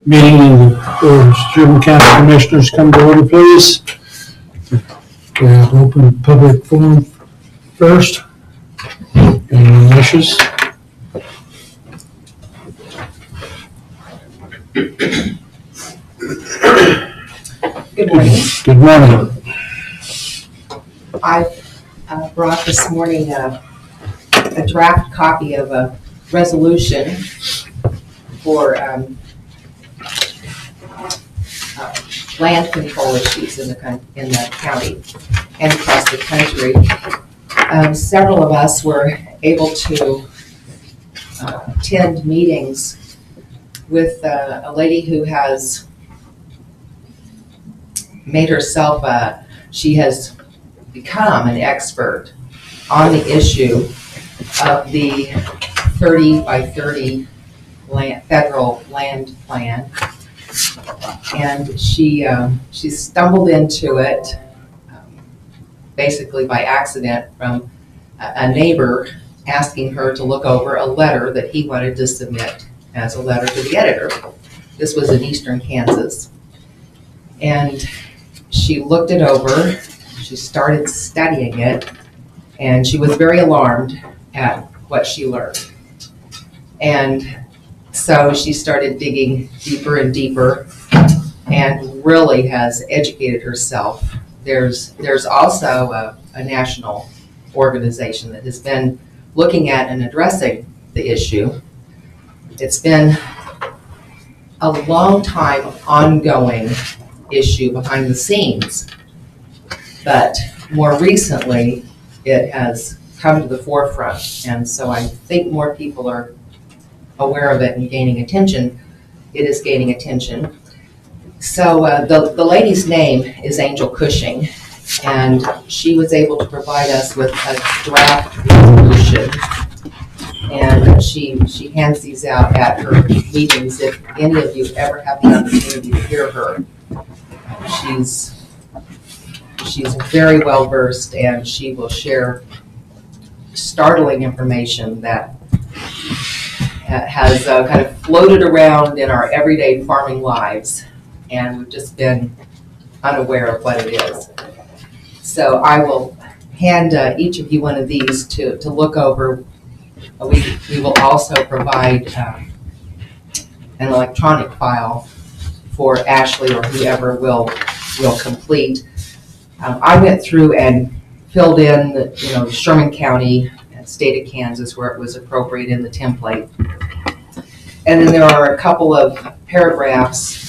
Meeting of the Sherman County Commissioners come to order, please. We'll open public forum first. Any wishes? Good morning. Good morning. I brought this morning a draft copy of a resolution for land control issues in the county and across the country. Several of us were able to attend meetings with a lady who has made herself she has become an expert on the issue of the 30 by 30 federal land plan. And she stumbled into it basically by accident from a neighbor asking her to look over a letter that he wanted to submit as a letter to the editor. This was in eastern Kansas. And she looked it over, she started studying it, and she was very alarmed at what she learned. And so she started digging deeper and deeper and really has educated herself. There's also a national organization that has been looking at and addressing the issue. It's been a long time ongoing issue behind the scenes, but more recently it has come to the forefront, and so I think more people are aware of it and gaining attention. It is gaining attention. So the lady's name is Angel Cushing, and she was able to provide us with a draft resolution, and she hands these out at her meetings if any of you ever have the opportunity to hear her. She's very well versed, and she will share startling information that has kind of floated around in our everyday farming lives, and we've just been unaware of what it is. So I will hand each of you one of these to look over. We will also provide an electronic file for Ashley or whoever will complete. I went through and filled in, Sherman County and state of Kansas where it was appropriate in the template. And then there are a couple of paragraphs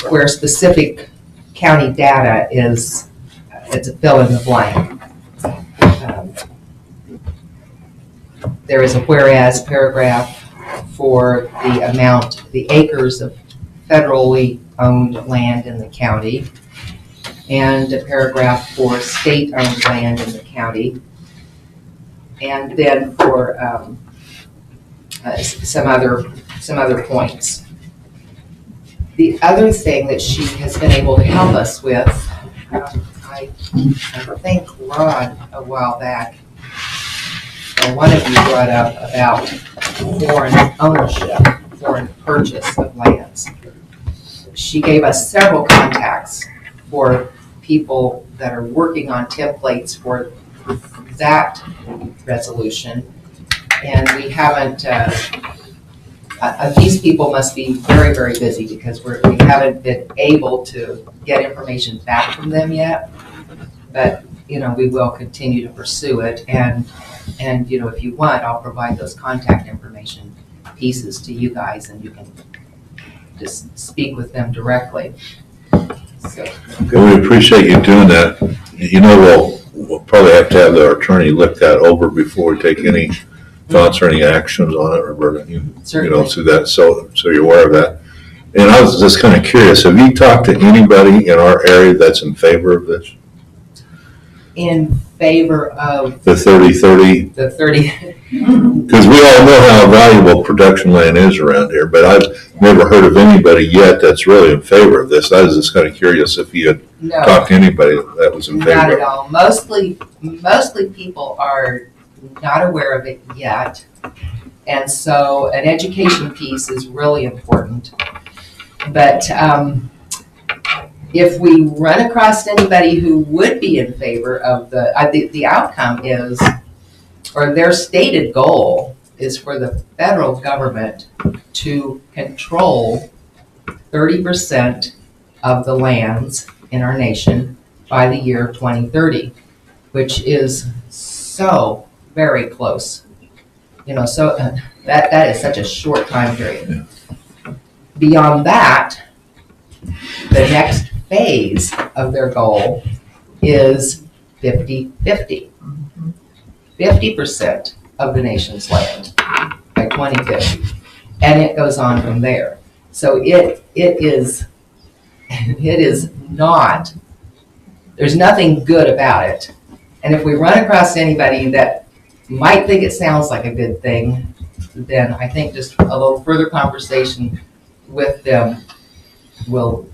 where specific county data it's a fill in the blank. There is a whereas paragraph for the acres of federally owned land in the county, and a paragraph for state-owned land in the county, and then for some other points. The other thing that she has been able to help us with, I think Rod a while back, or one of you brought up about foreign ownership, foreign purchase of lands. She gave us several contacts for people that are working on templates for that resolution, and we haven't, these people must be very, very busy because we haven't been able to get information back from them yet, but we will continue to pursue it, and if you want, I'll provide those contact information pieces to you guys, and you can just speak with them directly. So. Well, we appreciate you doing that. We'll probably have to have the attorney look that over before we take any thoughts or any actions on it, Roberta. Certainly. So that, so you're aware of that. And I was just kind of curious, have you talked to anybody in our area that's in favor of this? In favor of the 30-30? The 30. Because we all know how valuable production land is around here, but I've never heard of anybody yet that's really in favor of this. I was just kind of curious if you had talked to anybody that was in favor. Not at all. Mostly people are not aware of it yet, and so an education piece is really important. But if we run across anybody who would be in favor of the outcome is, or their stated goal is for the federal government to control 30% of the lands in our nation by the year 2030, which is so very close. You know, so that is such a short time period. Yeah. Beyond that, the next phase of their goal is 50-50. 50% of the nation's land by 2050. And it goes on from there. So it is not, there's nothing good about it. And if we run across anybody that might think it sounds like a good thing, then I think just a little further conversation with them will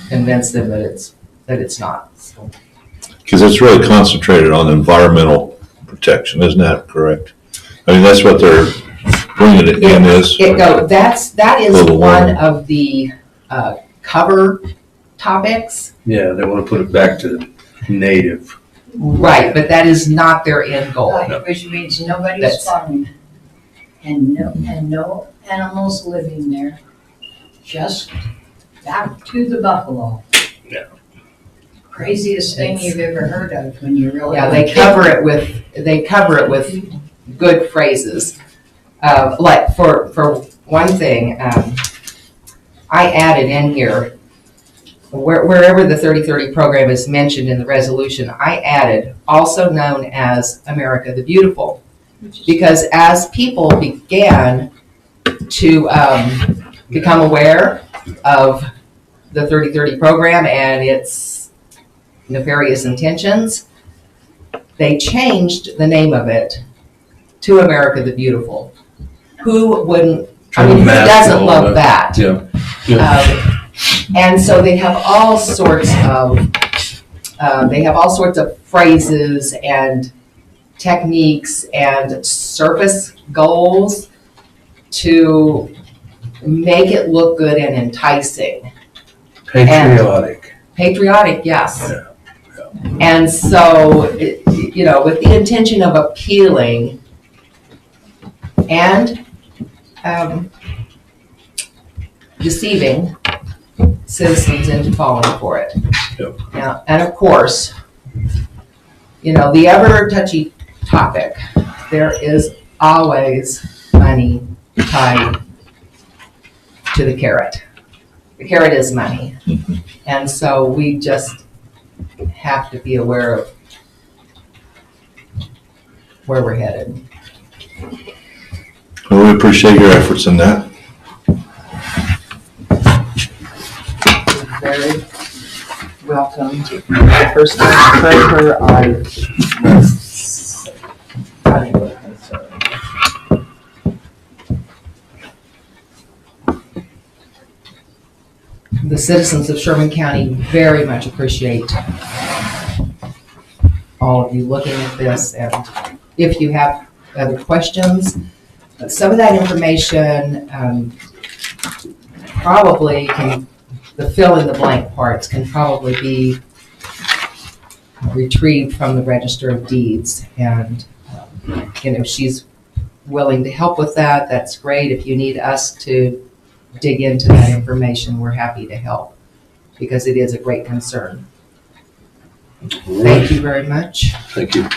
convince them that it's not. So. Because it's really concentrated on environmental protection, isn't that correct? I mean, that's what they're bringing it in is. That is one of the cover topics. Yeah, they want to put it back to native. Right, but that is not their end goal. Which means nobody's That's- farming and no animals living there, just back to the buffalo. Yeah. Craziest thing you've ever heard of when you really. Yeah, they cover it with good phrases. Like for one thing, I added in here, wherever the 30-30 program is mentioned in the resolution, I added also known as America the Beautiful. Because as people began to become aware of the 30-30 program and its nefarious intentions, they changed the name of it to America the Beautiful. Who wouldn't, I mean, who doesn't love that? Yeah. And so they have all sorts of phrases and techniques and surface goals to make it look good and enticing. Patriotic, yes. Yeah. And so, with the intention of appealing and deceiving citizens into falling for it. Yep. Now, and of course, the ever touchy topic, there is always money tied to the carrot. The carrot is money. And so we just have to be aware of where we're headed. Well, we appreciate your efforts in that. You're very welcome. The first time I heard her, I was utterly concerned. The citizens of Sherman County very much appreciate all of you looking at this, and if you have other questions, some of that information probably can, the fill in the blank parts can probably be retrieved from the Register of Deeds, and if she's willing to help with that, that's great. If you need us to dig into that information, we're happy to help, because it is a great concern. Thank you very much. Thank you.